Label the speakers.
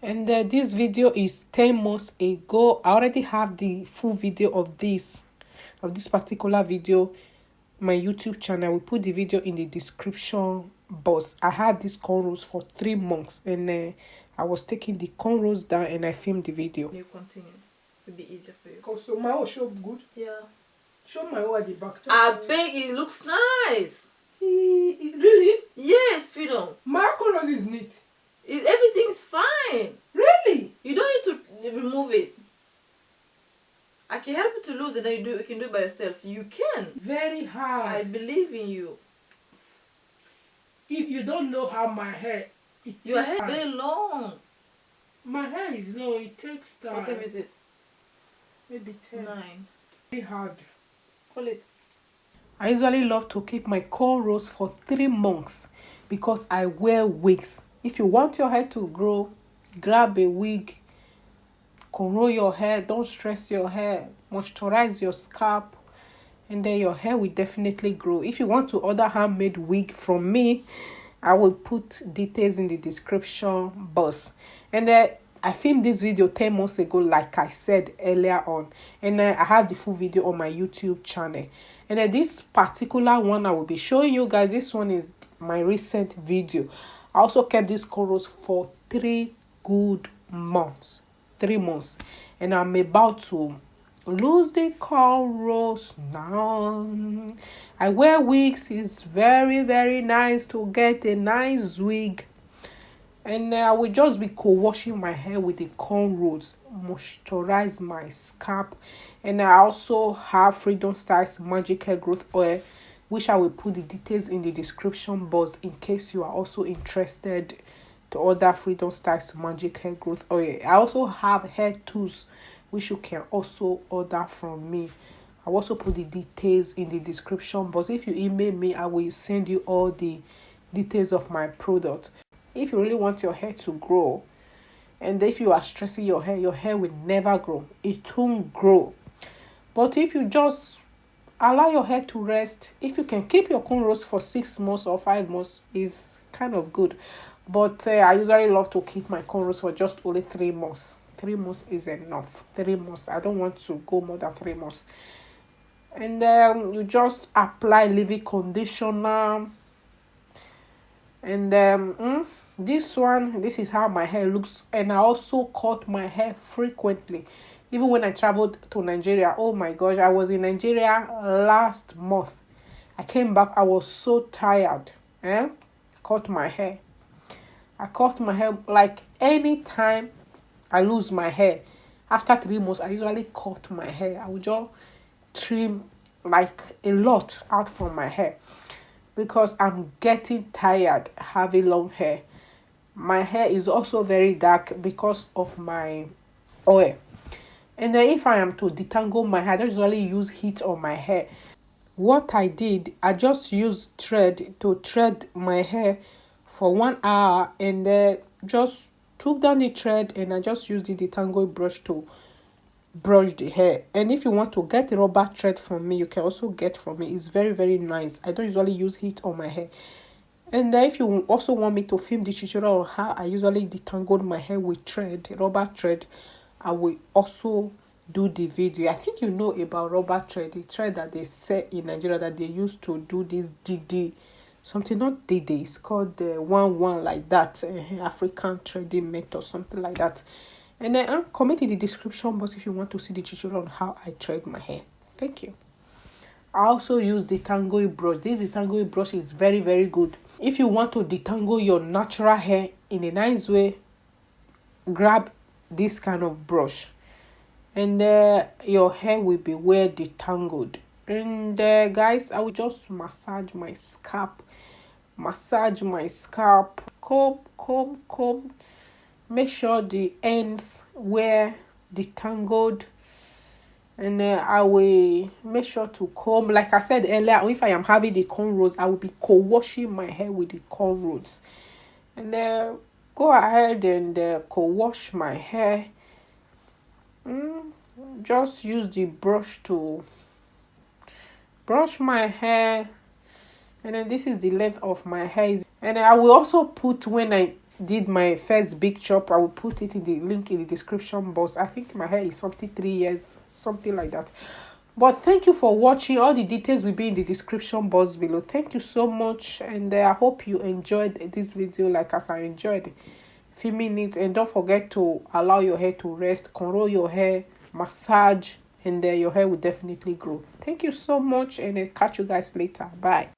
Speaker 1: And this video is 10 months ago. I already have the full video of this particular video. My YouTube channel, we put the video in the description box. I had these cornrows for 3 months, and I was taking the cornrows down and I filmed the video.
Speaker 2: You continue. It'll be easier for you.
Speaker 1: So my hair show good.
Speaker 2: Yeah.
Speaker 1: Show my hair at the back.
Speaker 2: I beg, it looks nice.
Speaker 1: Really?
Speaker 2: Yes, Freedom.
Speaker 1: My cornrows is neat.
Speaker 2: Everything's fine.
Speaker 1: Really?
Speaker 2: You don't need to remove it. I can help you to lose it, and you can do it by yourself. You can.
Speaker 1: Very hard.
Speaker 2: I believe in you.
Speaker 1: If you don't know how my hair,
Speaker 2: your hair is very long.
Speaker 1: My hair is long. It takes time.
Speaker 2: What time is it?
Speaker 1: Maybe 10.
Speaker 2: 9.
Speaker 1: Very hard.
Speaker 2: Call it.
Speaker 1: I usually love to keep my cornrows for 3 months because I wear wigs. If you want your hair to grow, grab a wig, cornrow your hair, don't stress your hair, moisturize your scalp, and then your hair will definitely grow. If you want to order handmade wig from me, I will put details in the description box. And then I filmed this video 10 months ago, like I said earlier on, and I have the full video on my YouTube channel. And then this particular one I will be showing you guys, this one is my recent video. I also kept these cornrows for 3 good months. 3 months. And I'm about to lose the cornrows now. I wear wigs. It's very, very nice to get a nice wig. And I will just be co-washing my hair with the cornrows, moisturize my scalp. And I also have Freedomstyles Magic Hair Growth Oil, which I will put the details in the description box in case you are also interested to order Freedomstyles Magic Hair Growth Oil. I also have hair tools which you can also order from me. I will also put the details in the description box. If you email me, I will send you all the details of my product. If you really want your hair to grow, and if you are stressing your hair will never grow. It won't grow. But if you just allow your hair to rest, if you can keep your cornrows for 6 months or 5 months, is kind of good. But I usually love to keep my cornrows for just only 3 months. 3 months is enough. 3 months. I don't want to go more than 3 months. And then you just apply leave-in conditioner. And this is how my hair looks. And I also cut my hair frequently. Even when I traveled to Nigeria, oh my gosh, I was in Nigeria last month. I came back, I was so tired. Cut my hair. I cut my hair like anytime I lose my hair. After 3 months, I usually cut my hair. I would just trim like a lot out from my hair because I'm getting tired having long hair. My hair is also very dark because of my oil. And then if I am to detangle my hair, I don't usually use heat on my hair. What I did, I just used thread to thread my hair for 1 hour, and then just took down the thread and I just used the detangle brush to brush the hair. And if you want to get a rubber thread from me, you can also get from me. It's very, very nice. I don't usually use heat on my hair. And if you also want me to film the tutorial on how I usually detangle my hair with thread, rubber thread, I will also do the video. I think you know about rubber thread, the thread that they sell in Nigeria that they used to do this DD, something not DD, it's called the 1 like that, African threading method, something like that. And then comment in the description box if you want to see the tutorial on how I thread my hair. Thank you. I also use the detangle brush. This detangle brush is very, very good. If you want to detangle your natural hair in a nice way, grab this kind of brush, and your hair will be well detangled. And guys, I will just massage my scalp, comb. Make sure the ends were detangled, and I will make sure to comb. Like I said earlier, if I am having the cornrows, I will be co-washing my hair with the cornrows. And go ahead and co-wash my hair. Just use the brush to brush my hair. And then this is the length of my hair. And I will also put, when I did my first big chop. I will put it in the link in the description box. I think my hair is something 3 years, something like that. But thank you for watching. All the details will be in the description box below. Thank you so much, and I hope you enjoyed this video like as I enjoyed filming it. And don't forget to allow your hair to rest, curl your hair, massage, and your hair will definitely grow. Thank you so much, and I'll catch you guys later. Bye.